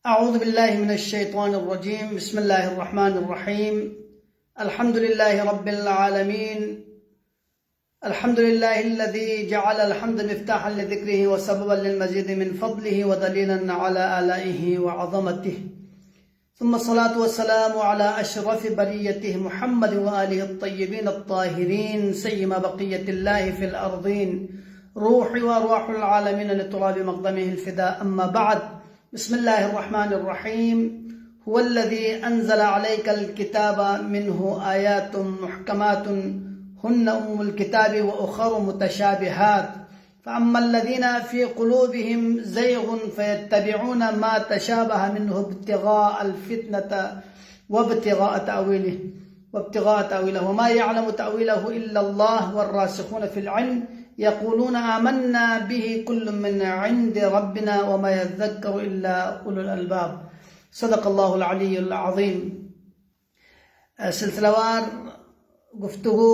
أعوذ بالله من الشيطان الرجيم. بسم الله الرحمن الرحيم. الحمد لله رب العالمين. الحمد لله الذي جعل الحمد مفتاحا لذكره وسببا للمزيد من فضله ودليلا على آلائه وعظمته، ثم الصلاة والسلام على أشرف بريته محمد وآله الطيبين الطاهرين سيما بقية الله في الأرضين، روحي وأرواح العالمين لتراب مقدمه الفداء. أما بعد، بسم الله الرحمن الرحيم. هو الذي أنزل عليك الكتاب منه آيات محكمات هن أم الكتاب وأخر متشابهات، فأما الذين في قلوبهم زيغ فيتبعون ما تشابه منه ابتغاء الفتنة وابتغاء تأويله وما يعلم تأويله إلا الله والراسخون في العلم يقولون آمنا به كل من عند ربنا وما يذكر إلا أولو الألباب. صدق اللہ العلی العظیم. سلسلہ وار گفتگو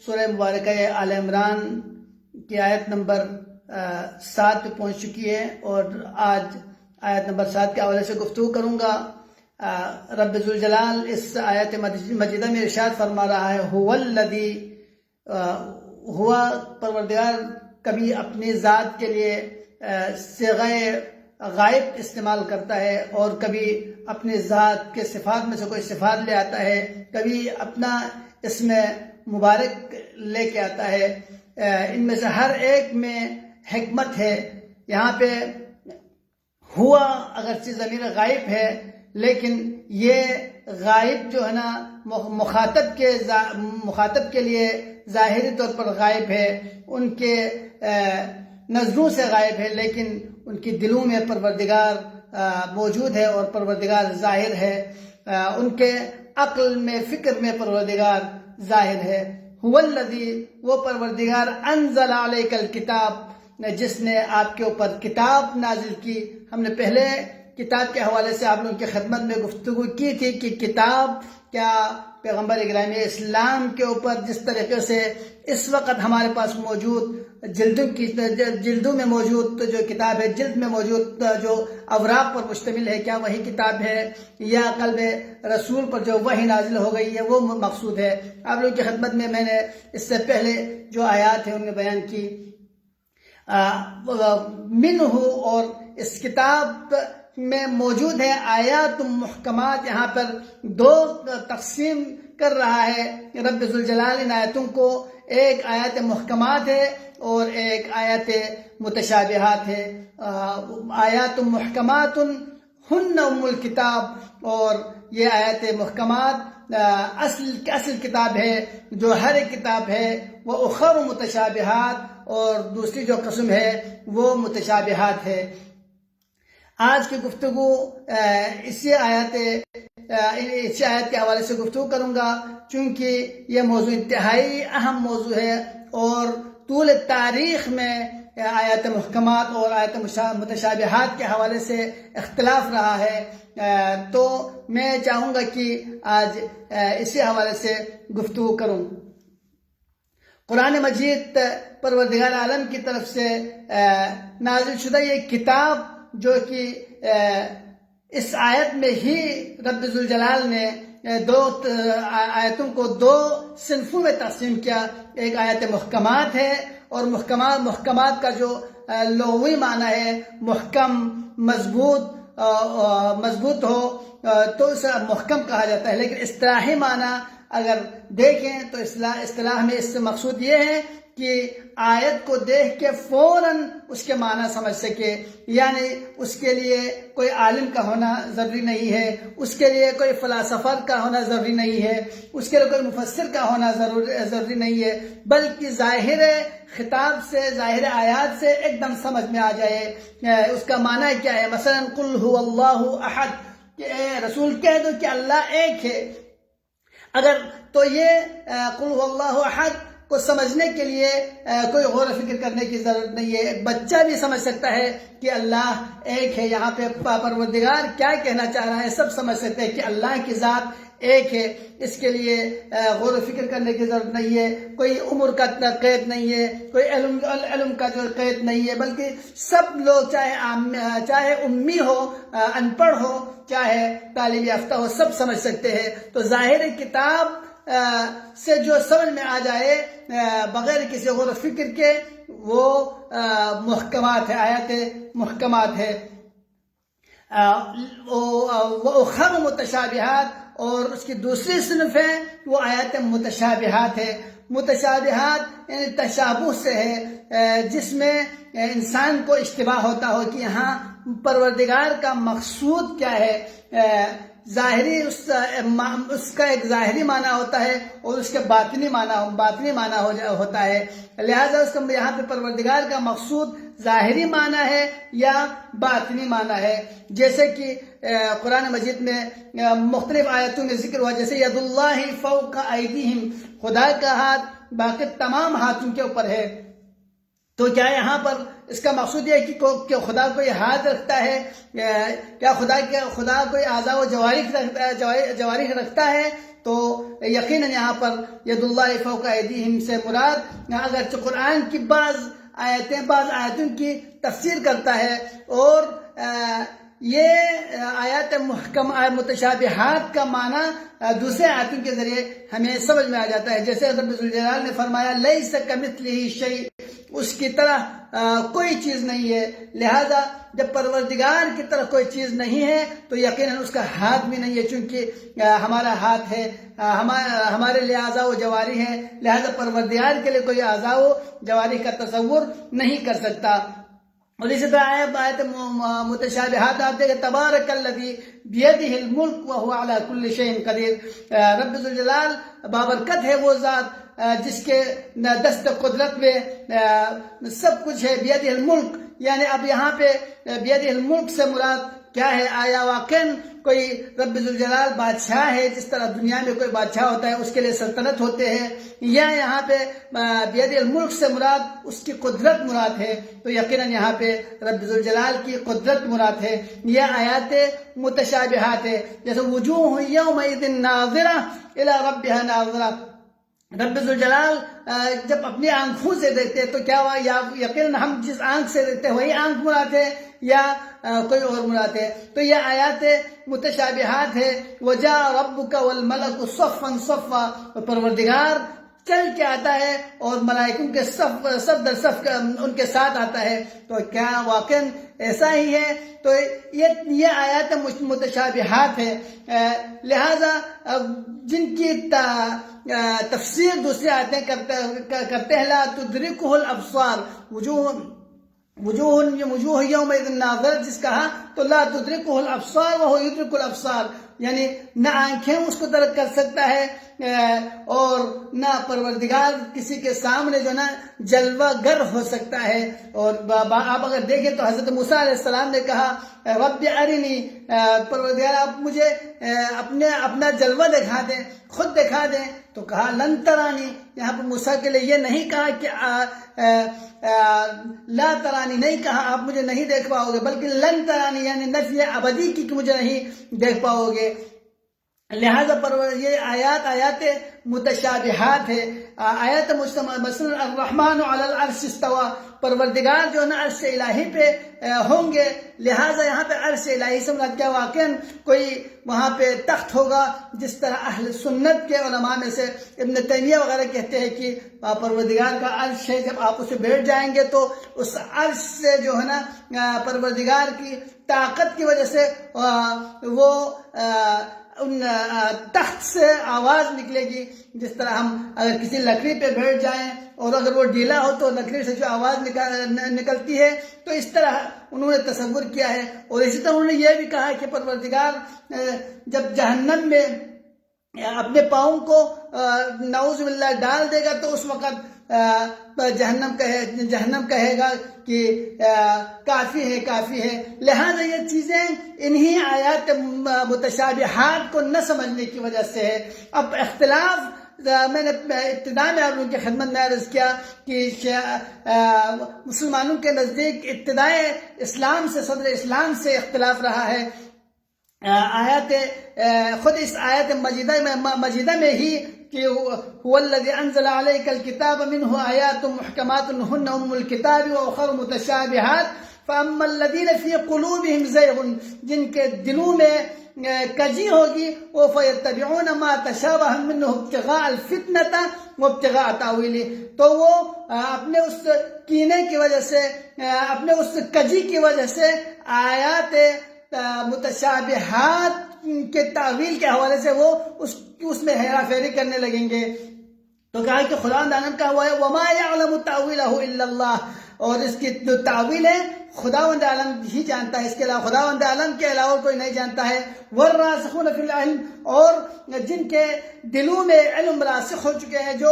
سورہ مبارکہ آل عمران کی آیت نمبر 7 پہ پہنچ چکی ہے، اور آج آیت نمبر 7 کے حوالے سے گفتگو کروں گا. رب ذوالجلال اس آیت مجیدہ میں ارشاد فرما رہا ہے، هو الذی، ہوا پروردگار کبھی اپنی ذات کے لیے صیغہ غائب استعمال کرتا ہے، اور کبھی اپنی ذات کے صفات میں سے کوئی صفات لے آتا ہے، کبھی اپنا اسم مبارک لے کے آتا ہے. ان میں سے ہر ایک میں حکمت ہے. یہاں پہ ہوا اگرچہ ضمیر غائب ہے، لیکن یہ غائب جو ہے نا مخاطب کے لیے ظاہری طور پر غائب ہے، ان کے نظروں سے غائب ہے، لیکن ان کی دلوں میں پروردگار موجود ہے اور پروردگار ظاہر ہے. ان کے عقل میں، فکر میں پروردگار ظاہر ہے. هو الذی، وہ پروردگار، انزل علیک الکتاب، جس نے آپ کے اوپر کتاب نازل کی. ہم نے پہلے کتاب کے حوالے سے آپ لوگوں کی خدمت میں گفتگو کی تھی کہ کتاب کیا پیغمبر اکرام اسلام کے اوپر جس طریقے سے اس وقت ہمارے پاس موجود جلدوں میں موجود جو کتاب ہے، جلد میں موجود جو اوراق پر مشتمل ہے، کیا وہی کتاب ہے، یا قلب رسول پر جو وحی نازل ہو گئی ہے وہ مقصود ہے. آپ لوگوں کی خدمت میں نے اس سے پہلے جو آیات ہیں ان میں بیان کی. منہ، اور اس کتاب میں موجود ہے آیات محکمات. یہاں پر دو تقسیم کر رہا ہے رب ذوالجلال ان آیتوں کو. ایک آیات محکمات ہے اور ایک آیات متشابہات ہے. آیات محکمات ہن ام الکتاب، اور یہ آیات محکمات اصل کتاب ہے جو ہر ایک کتاب ہے. وہ اخر متشابہات، اور دوسری جو قسم ہے وہ متشابہات ہے. آج کی گفتگو اسی آیت کے حوالے سے گفتگو کروں گا، چونکہ یہ موضوع انتہائی اہم موضوع ہے، اور طول تاریخ میں آیات محکمات اور آیات متشابہات کے حوالے سے اختلاف رہا ہے. تو میں چاہوں گا کہ آج اسی حوالے سے گفتگو کروں. قرآن مجید پروردگار عالم کی طرف سے نازل شدہ یہ کتاب، جو کہ اس آیت میں ہی رب ذوالجلال نے دو آیتوں کو دو صنفوں میں تقسیم کیا. ایک آیت محکمات ہے، اور محکمات کا جو لغوی معنی ہے محکم، مضبوط ہو تو اسے محکم کہا جاتا ہے. لیکن اصطلاحی معنی اگر دیکھیں تو اصطلاح میں اس سے مقصود یہ ہے کہ آیت کو دیکھ کے فوراً اس کے معنی سمجھ سکے. یعنی اس کے لیے کوئی عالم کا ہونا ضروری نہیں ہے، اس کے لیے کوئی فلاسفر کا ہونا ضروری نہیں ہے، اس کے لیے کوئی مفسر کا ہونا ضروری نہیں ہے، بلکہ ظاہر خطاب سے، ظاہر آیات سے ایک دم سمجھ میں آ جائے اس کا معنی کیا ہے. مثلا قل هو اللہ احد، کہ اے رسول کہہ دو کہ اللہ ایک ہے. اگر تو یہ قل هو اللہ احد کو سمجھنے کے لیے کوئی غور و فکر کرنے کی ضرورت نہیں ہے. ایک بچہ بھی سمجھ سکتا ہے کہ اللہ ایک ہے. یہاں پہ پروردگار کیا کہنا چاہ رہا ہے سب سمجھ سکتے ہیں کہ اللہ کی ذات ایک ہے. اس کے لیے غور و فکر کرنے کی ضرورت نہیں ہے. کوئی عمر کا قید نہیں ہے, کوئی علم کا جو قید نہیں ہے, بلکہ سب لوگ چاہے امی ہو, ان پڑھ ہو, چاہے تعلیم یافتہ ہو, سب سمجھ سکتے ہیں. تو ظاہر کتاب سے جو سمجھ میں آ جائے بغیر کسی غور و فکر کے, وہ محکمات ہے, آیات محکمات ہے. وَأُخَرُ متشابہات, اور اس کی دوسری صنف ہے وہ آیات متشابہات ہے. متشابہات یعنی تشابہ سے ہے, جس میں انسان کو اشتباہ ہوتا ہو کہ یہاں پروردگار کا مقصود کیا ہے. ظاہری اس کا ایک ظاہری معنی ہوتا ہے اور اس کے باطنی معنی ہوتا ہے. لہذا اس کا یہاں پہ پروردگار کا مقصود ظاہری معنی ہے یا باطنی معنی ہے. جیسے کہ قرآن مجید میں مختلف آیتوں میں ذکر ہوا, جیسے ید اللہ فوق ایدیہم, خدا کا ہاتھ باقی تمام ہاتھوں کے اوپر ہے. تو کیا یہاں پر اس کا مقصود یہ ہے کہ خدا کوئی ہاتھ رکھتا ہے؟ کیا خدا کوئی اعضاء و جوارح رکھتا ہے؟ تو یقیناً یہاں پر ید اللہ فوق ایدیہم سے مراد اگرچہ قرآن کی بعض آیتوں کی تفسیر کرتا ہے, اور یہ آیات متشابہات کا معنی دوسرے آیتوں کے ذریعے ہمیں سمجھ میں آ جاتا ہے. جیسے رب ذوالجلال نے فرمایا لیس کمثلہ شیء, اس کی طرح کوئی چیز نہیں ہے. لہذا جب پروردگار کی طرح کوئی چیز نہیں ہے تو یقیناً اس کا ہاتھ بھی نہیں ہے, چونکہ ہمارا ہاتھ ہے, ہمارے لیے اعضاء و جوارح ہے. لہذا پروردگار کے لیے کوئی اعضاء و جوارح کا تصور نہیں کر سکتا. اور اسی طرح آیت متشابہات آپ دیکھیں, تبارک الذی بیدہ الملک وہو علی کل شیء قدیر. رب ذوالجلال بابرکت ہے وہ ذات جس کے دست قدرت میں سب کچھ ہے. بیدہ الملک, یعنی اب یہاں پہ بیدہ الملک سے مراد کیا ہے؟ آیا واقعاً کوئی رب ذوالجلال بادشاہ ہے جس طرح دنیا میں کوئی بادشاہ ہوتا ہے اس کے لیے سلطنت ہوتے ہیں, یا یہاں پہ بیدہ الملک سے مراد اس کی قدرت مراد ہے؟ تو یقیناً یہاں پہ رب ذوالجلال کی قدرت مراد ہے. یہ آیات متشابہات ہے. جیسے وجوہ یومئذ ناظرہ الی ربہا ناظرہ, رب ذوالجلال جب اپنی آنکھوں سے دیکھتے ہیں تو کیا ہوا, یا یقیناً ہم جس آنکھ سے دیکھتے ہیں وہی آنکھ مراد ہے یا کوئی اور مراد ہے؟ تو یہ آیات متشابہات ہے. وجاء ربک والملک صفا صفا, پروردگار چل کے آتا ہے اور ملائکوں کے صف در صف ان کے ساتھ آتا ہے. تو کیا واقعاً ایسا ہی ہے؟ تو یہ آیات متشابہات ہے. لہذا جن کی تفسیر دوسری آیتیں کرتے ہیں, لا تدرکہ الابصار, وجوہ یومئذ ناظرہ جس کہا تو لا تدرکہ الابصار وہو یدرک الابصار, یعنی نہ آنکھیں اس کو درک کر سکتا ہے اور نہ پروردگار کسی کے سامنے جو نا جلوہ گر ہو سکتا ہے. اور آپ اگر دیکھیں تو حضرت موسیٰ علیہ السلام نے کہا رب ارنی, پروردگار آپ مجھے اپنا جلوہ دکھا دیں, خود دکھا دیں. تو کہا لن ترانی, یہاں پر موسیٰ کے لیے یہ نہیں کہا کہ لا ترانی, نہیں کہا آپ مجھے نہیں دیکھ پاؤ گے, بلکہ لن ترانی یعنی نفی ابدی کی کہ مجھے نہیں دیکھ پاؤ گے. لہذا یہ آیات متشابہات ہے. آیات مثلا الرحمن علی العرش استوى, پروردگار جو ہے نا عرش الہی پہ ہوں گے. لہذا یہاں پہ عرش الہی سے مراد کیا؟ واقعاً کوئی وہاں پہ تخت ہوگا, جس طرح اہل سنت کے علماء میں سے ابن تیمیہ وغیرہ کہتے ہیں کہ پروردگار کا عرش ہے, جب آپ اسے بیٹھ جائیں گے تو اس عرش سے جو ہے نا پروردگار کی طاقت کی وجہ سے وہ ان تخت سے آواز نکلے گی. جس طرح ہم اگر کسی لکڑی پہ بیٹھ جائیں اور اگر وہ ڈھیلا ہو تو لکڑی سے جو آواز نکلتی ہے, تو اس طرح انہوں نے تصور کیا ہے. اور اسی طرح انہوں نے یہ بھی کہا کہ پروردگار جب جہنم میں اپنے پاؤں کو نعوذ باللہ ڈال دے گا تو اس وقت جہنم کہے گا کہ کافی ہے کافی ہے. لہذا یہ چیزیں انہی آیات متشابہات کو نہ سمجھنے کی وجہ سے ہے. اب اختلاف میں نے ابتدا میں آپ لوگوں کی خدمت میں عرض کیا کہ مسلمانوں کے نزدیک ابتدائے اسلام سے صدر اسلام سے اختلاف رہا ہے. خود اس آیت مجیدہ میں ہی کہ هو الذي انزل عليك الكتاب منه آیات محکمات هن ام الكتاب واخر متشابهات فاما الذين في قلوبهم زيغ، جن کے دلوں میں کجی ہوگی وہ فیتبعون ما تشابه منه ابتغاء الفتنة وابتغاء تاویلہ، تو وہ اپنے اس کینے کی وجہ سے، اپنے اس کجی کی وجہ سے آیات متشابہات کے تعویل کے حوالے سے وہ اس میں ہیرا پھیری کرنے لگیں گے. تو کہا کہ خدا عالم کا ہوا ہے وما يعلم تاویلہ الا اللہ، اور اس کی جو تعویل ہے خداوند عالم ہی جانتا ہے، اس کے علاوہ خداوند عالم کے علاوہ کوئی نہیں جانتا ہے. والراسخون فی العلم، اور جن کے دلوں میں علم راسخ ہو چکے ہیں، جو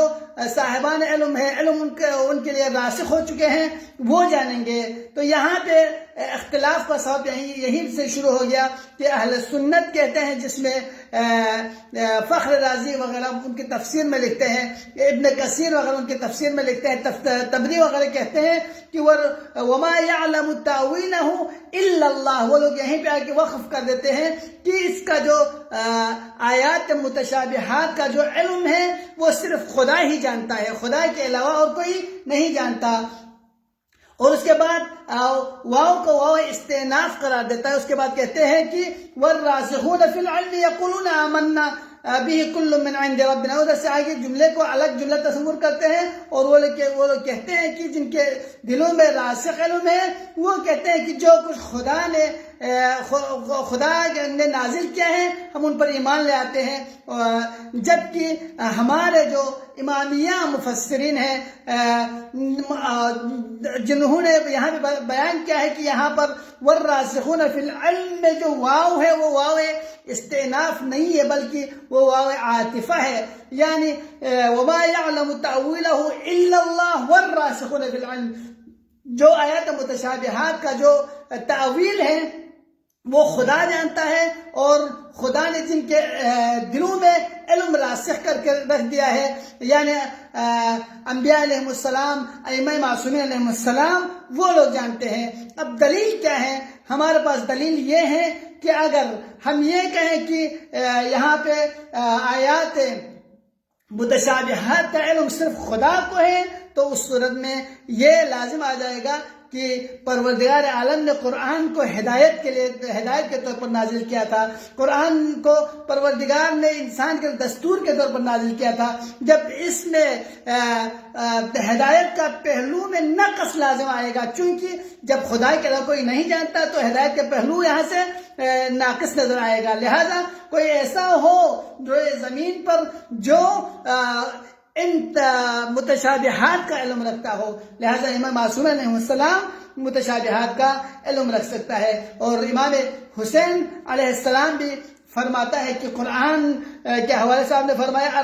صاحبان علم ہے، علم ان کے لیے راسخ ہو چکے ہیں، وہ جانیں گے. تو یہاں پہ اختلاف کا سبب یہی سے شروع ہو گیا کہ اہل سنت کہتے ہیں، جس میں فخر رازی وغیرہ ان کی تفسیر میں لکھتے ہیں، ابن کثیر وغیرہ ان کی تفسیر میں لکھتے ہیں، تبری وغیرہ کہتے ہیں کہ وما يعلم تاویلہ الا اللہ. وہ لوگ یہیں پہ آ کے وقف کر دیتے ہیں کہ اس کا جو آیات متشابہات کا جو علم ہے وہ صرف خدا ہی جانتا ہے، خدا کے علاوہ اور کوئی نہیں جانتا. اور اس کے بعد واو کو واو استئناف قرار دیتا ہے. اس کے بعد کہتے ہیں کہ والراسخون فی العلم یقولون آمنا به کل من عند ربنا. ادھر سے آگے جملے کو الگ جملہ تصور کرتے ہیں، اور وہ لوگ کہتے ہیں کہ جن کے دلوں میں راسخ علم ہے وہ کہتے ہیں کہ جو کچھ خدا نے نازل کیا ہے ہم ان پر ایمان لے آتے ہیں. جبکہ ہمارے جو امامیہ مفسرین ہیں جنہوں نے یہاں پہ بیان کیا ہے کہ یہاں پر والراسخون فی العلم میں جو واو ہے وہ واو استئناف نہیں ہے، بلکہ وہ واو عاطفہ ہے. یعنی وما يعلم تأویلہ الا اللہ والراسخون فی العلم، جو آیات متشابہات کا جو تعویل ہے وہ خدا جانتا ہے، اور خدا نے جن کے دلوں میں علم راسخ کر کے رکھ دیا ہے، یعنی انبیاء علیہ السلام، ائمہ معصومین علیہ السلام، وہ لوگ جانتے ہیں. اب دلیل کیا ہے؟ ہمارے پاس دلیل یہ ہے کہ اگر ہم یہ کہیں کہ یہاں پہ آیات متشابہات کا علم صرف خدا کو ہے، تو اس صورت میں یہ لازم آ جائے گا کہ پروردگار عالم نے قرآن کو ہدایت کے طور پر نازل کیا تھا. قرآن کو پروردگار نے انسان کے دستور کے طور پر نازل کیا تھا. جب اس میں ہدایت کا پہلو میں نقص لازم آئے گا، چونکہ جب خدا کے علاوہ کوئی نہیں جانتا تو ہدایت کے پہلو یہاں سے ناقص نظر آئے گا. لہذا کوئی ایسا ہو جو زمین پر جو ان متشابہات کا علم رکھتا ہو، لہذا امام معصوم علیہ السلام متشابہات کا علم رکھ سکتا ہے. اور امام حسین علیہ السلام بھی فرماتا ہے کہ قرآن کے حوالے سے آپ نے فرمایا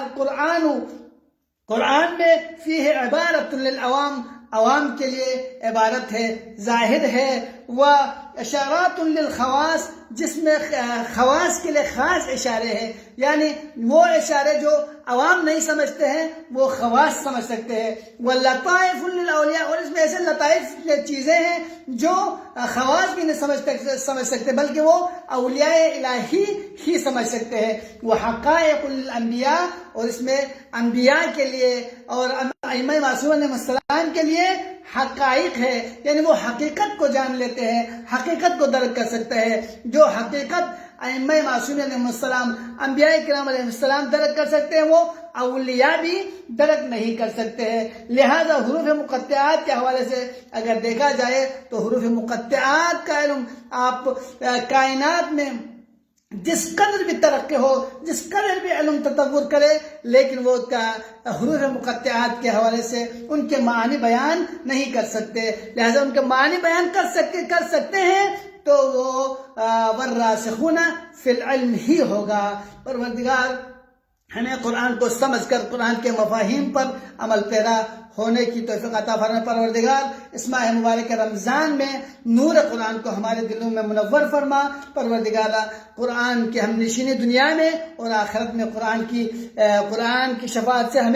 قرآن میں فیہ عبارت للعوام، عوام کے لیے عبارت ہے، ظاہر ہے، و اشارات للخواص، جس میں خواص کے لیے خاص اشارے ہیں، یعنی وہ اشارے جو عوام نہیں سمجھتے ہیں وہ خواص سمجھ سکتے ہیں. واللطائف للاولیاء، اور اس میں ایسے لطائف چیزیں ہیں جو خواص بھی نہیں سمجھ سکتے بلکہ وہ اولیاء الہی ہی سمجھ سکتے ہیں. وحقائق للانبیاء، اور اس میں انبیاء کے لیے اور ائمہ معصوم علیہ السلام کے لیے حقائق ہے، یعنی وہ حقیقت کو جان لیتے ہیں، حقیقت کو درک کر سکتے ہیں. جو حقیقت ائمہ معصوم علیہ السلام، انبیاء کرام علیہ السلام درک کر سکتے ہیں وہ اولیاء بھی درک نہیں کر سکتے ہیں. لہذا حروف مقطعات کے حوالے سے اگر دیکھا جائے تو حروف مقطعات کا علم آپ کائنات میں جس قدر بھی ترقی ہو، جس قدر بھی علم تطور کرے، لیکن وہ حروف مقطعات کے حوالے سے ان کے معنی بیان نہیں کر سکتے. لہذا ان کے معنی بیان کر سکتے ہیں تو وہ والراسخون فی العلم ہی ہوگا. پروردگار ہمیں قرآن کو سمجھ کر قرآن کے مفاہیم پر عمل پیرا ہونے کی توفیق عطا فرما پروردگار۔ اس ماہ مبارک رمضان میں نور قرآن کو ہمارے دلوں میں منور فرما پروردگار۔ قرآن کی ہم نشینی دنیا میں اور آخرت میں قرآن کی شفاعت سے ہمیں